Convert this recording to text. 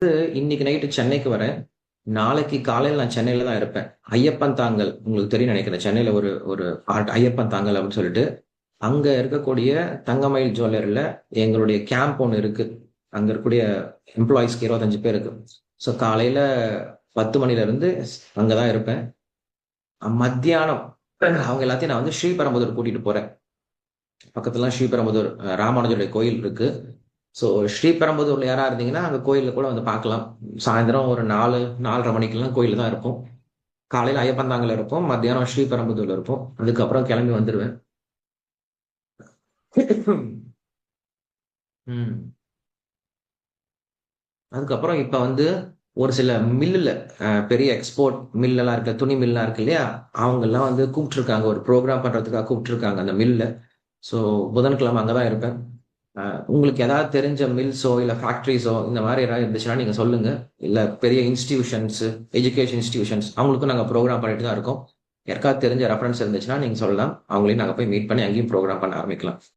இன்னைக்கு நைட்டு சென்னைக்கு வரேன். நாளைக்கு காலையில நான் சென்னையில தான் இருப்பேன். ஐயப்பன் தாங்கல் உங்களுக்கு தெரியும்னு நினைக்கிறேன். சென்னையில ஒரு ஒரு ஆர்ட் ஐயப்பன் தாங்கல் அப்படின்னு சொல்லிட்டு, அங்க இருக்கக்கூடிய தங்கமயில் ஜுவல்லரில எங்களுடைய கேம்ப் ஒண்ணு இருக்கு. அங்க இருக்கக்கூடிய எம்ப்ளாயீஸ்க்கு 25 பேருக்கு. ஸோ காலையில 10 மணில இருந்து அங்க தான் இருப்பேன். மத்தியானம் அவங்க எல்லாத்தையும் நான் வந்து ஸ்ரீபெரும்புதூர் கூட்டிட்டு போறேன். பக்கத்துல ஸ்ரீபெரும்புதூர் ராமானுஜருடைய கோயில் இருக்கு. ஸோ ஸ்ரீபெரும்புதூர்ல யாரா இருந்தீங்கன்னா அங்க கோயில்ல கூட வந்து பார்க்கலாம். சாயந்தரம் ஒரு 4, 4:30 மணிக்கெல்லாம் கோயில்ல தான் இருப்போம். காலையில ஐயப்பந்தாங்கல இருப்போம். மத்தியானம் ஸ்ரீபெரும்புதூர்ல இருப்போம். அதுக்கப்புறம் கிளம்பி வந்துருவேன். ம். அதுக்கப்புறம் இப்ப வந்து ஒரு சில மில்லுல பெரிய எக்ஸ்போர்ட் மில் எல்லாம் இருக்கு, துணி மில்லாம் இருக்கு இல்லையா? அவங்க எல்லாம் வந்து கூப்பிட்டுருக்காங்க. ஒரு ப்ரோக்ராம் பண்றதுக்காக கூப்பிட்டுருக்காங்க அந்த மில்ல. ஸோ புதன்கிழமை அங்கதான் இருப்பேன். உங்களுக்கு ஏதாவது தெரிஞ்ச மில்ஸோ இல்ல ஃபேக்டரிஸோ இந்த மாதிரி ஏதாவது இருந்துச்சுன்னா நீங்க சொல்லுங்க. இல்ல பெரிய இன்ஸ்டிடியூஷன்ஸ், எஜுகேஷன் இன்ஸ்டிடியூஷன்ஸ் அவங்களுக்கும் நாங்க ப்ரோக்ராம் பண்ணிட்டு தான் இருக்கோம். யாருக்காவது தெரிஞ்ச ரெஃபரன்ஸ் இருந்துச்சுன்னா நீங்க சொல்லலாம். அவங்களையும் நாங்க போய் மீட் பண்ணி அங்கேயும் ப்ரோக்ராம் பண்ண ஆரம்பிக்கலாம்.